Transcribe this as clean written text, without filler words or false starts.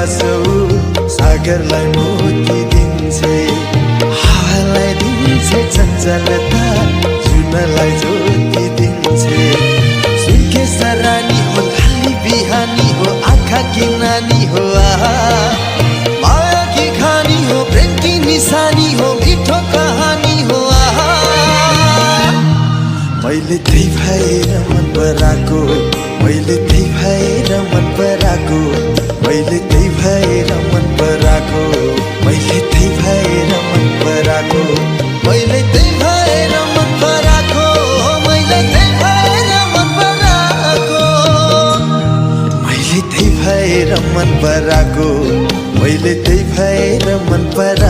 बसौ सागरलाई मोती दिन्छे हावालाई दिन्छे चञ्चलता जुनलाई ज्योति दिन्छे सुनके सरानी हो लाली बिहानी हो आँखा की नानी हो माया की खानी हो प्रेम की निशानी हो मिठो कहानी हो मैले त्यही भएर मन पराको मैले त्यही भएर मन पराको मैले त्यही भएर मन पराको मैले त्यही भएर मन पराको मैले त्यही भएर मन पराको मैले त्यही भएर मन पराको मैले त्यही भएर मन पराको मैले त्यही भएर मन पराको